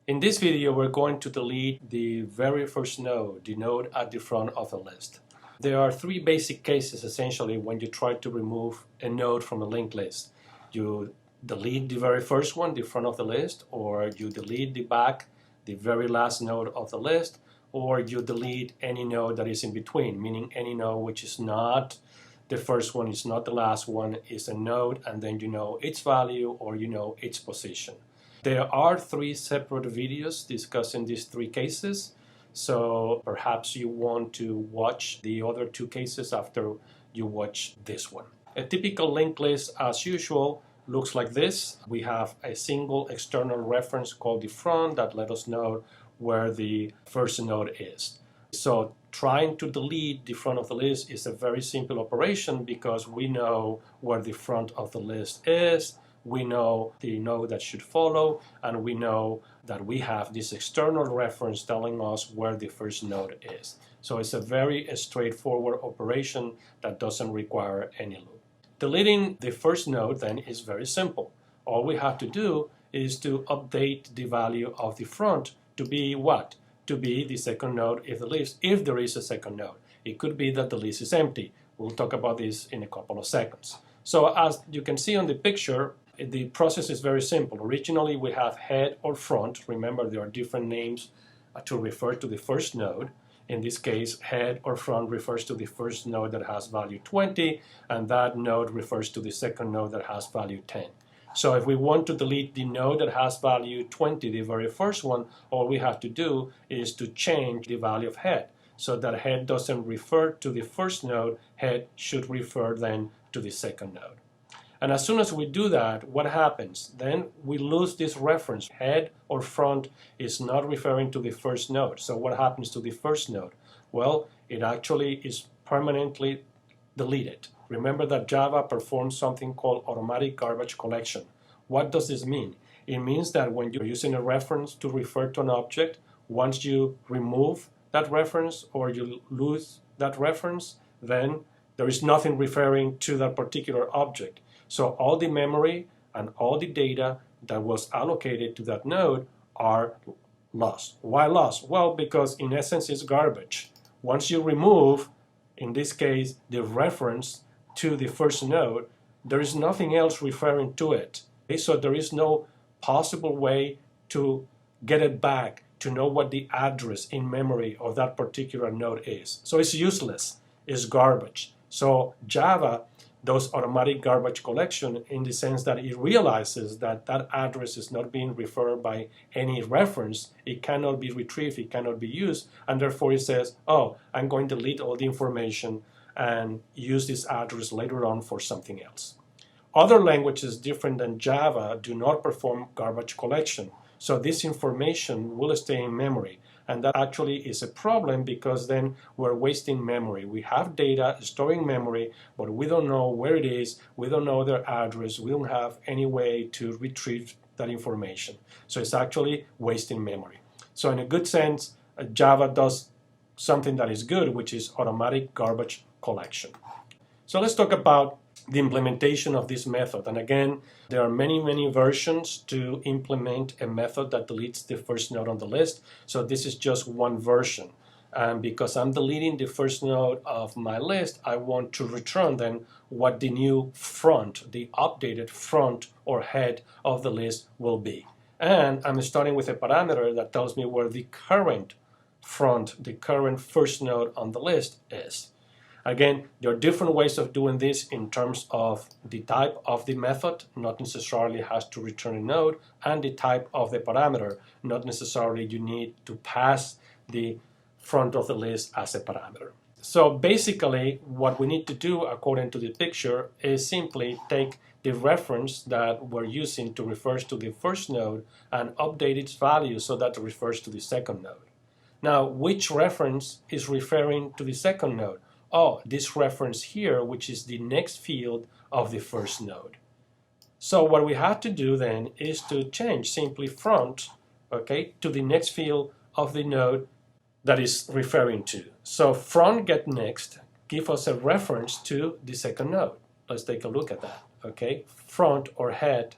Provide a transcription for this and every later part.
In this video, we're going to delete the very first node, the node at the front of the list. There are three basic cases essentially when you try to remove a node from a linked list. You delete the very first one, the front of the list, or you delete the back, the very last node of the list, or you delete any node that is in between, meaning any node which is not the first one, is not the last one, is a node, and then you know its value or you know its position. There are three separate videos discussing these three cases, so perhaps you want to watch the other two cases after you watch this one. A typical linked list, as usual, looks like this. We have a single external reference called the front that let us know where the first node is. So trying to delete the front of the list is a very simple operation because we know where the front of the list is, we know the node that should follow, and we know that we have this external reference telling us where the first node is. So it's a very straightforward operation that doesn't require any loop. Deleting the first node then is very simple. All we have to do is to update the value of the front to be what? To be the second node if there is a second node. It could be that the list is empty. We'll talk about this in a couple of seconds. So as you can see on the picture, the process is very simple. Originally we have head or front. Remember, there are different names to refer to the first node. In this case, head or front refers to the first node that has value 20, and that node refers to the second node that has value 10. So if we want to delete the node that has value 20, the very first one, all we have to do is to change the value of head so that head doesn't refer to the first node, head should refer then to the second node. And as soon as we do that, what happens? Then we lose this reference. Head or front is not referring to the first node. So what happens to the first node? Well, it actually is permanently deleted. Remember that Java performs something called automatic garbage collection. What does this mean? It means that when you're using a reference to refer to an object, once you remove that reference or you lose that reference, then there is nothing referring to that particular object. So all the memory and all the data that was allocated to that node are lost. Why lost? Well, because in essence it's garbage. Once you remove, in this case, the reference to the first node, there is nothing else referring to it. Okay? So there is no possible way to get it back, to know what the address in memory of that particular node is. So it's useless, it's garbage. So Java does automatic garbage collection in the sense that it realizes that that address is not being referred by any reference, it cannot be retrieved, it cannot be used, and therefore it says, oh, I'm going to delete all the information and use this address later on for something else. Other languages different than Java do not perform garbage collection, so this information will stay in memory. And that actually is a problem because then we're wasting memory. We have data storing memory, but we don't know where it is, we don't know their address, we don't have any way to retrieve that information. So it's actually wasting memory. So in a good sense, Java does something that is good, which is automatic garbage collection. So let's talk about the implementation of this method. And again, there are many versions to implement a method that deletes the first node on the list. So this is just one version. And because I'm deleting the first node of my list, I want to return then what the new front, the updated front or head of the list will be. And I'm starting with a parameter that tells me where the current front, the current first node on the list is. Again, there are different ways of doing this in terms of the type of the method, not necessarily has to return a node, and the type of the parameter, not necessarily you need to pass the front of the list as a parameter. So basically, what we need to do according to the picture is simply take the reference that we're using to refer to the first node and update its value so that it refers to the second node. Now, which reference is referring to the second node? Oh, this reference here, which is the next field of the first node. So what we have to do then is to change simply front, okay, to the next field of the node that is referring to. So front get next give us a reference to the second node. Let's take a look at that, okay? Front or head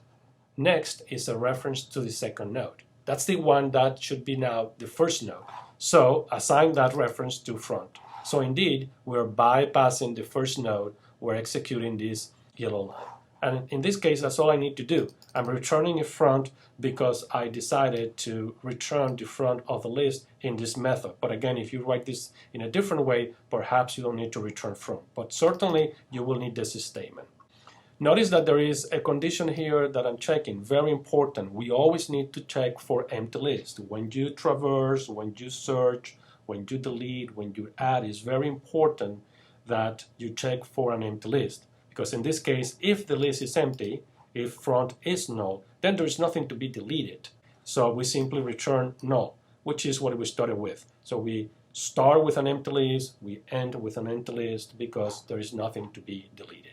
next is a reference to the second node. That's the one that should be now the first node. So assign that reference to front. So indeed, we're bypassing the first node. We're executing this yellow line. And in this case, that's all I need to do. I'm returning a front because I decided to return the front of the list in this method. But again, if you write this in a different way, perhaps you don't need to return front. But certainly, you will need this statement. Notice that there is a condition here that I'm checking, very important. We always need to check for empty list. When you traverse, when you search, when you delete, when you add, it's very important that you check for an empty list. Because in this case, if the list is empty, if front is null, then there is nothing to be deleted. So we simply return null, which is what we started with. So we start with an empty list, we end with an empty list because there is nothing to be deleted.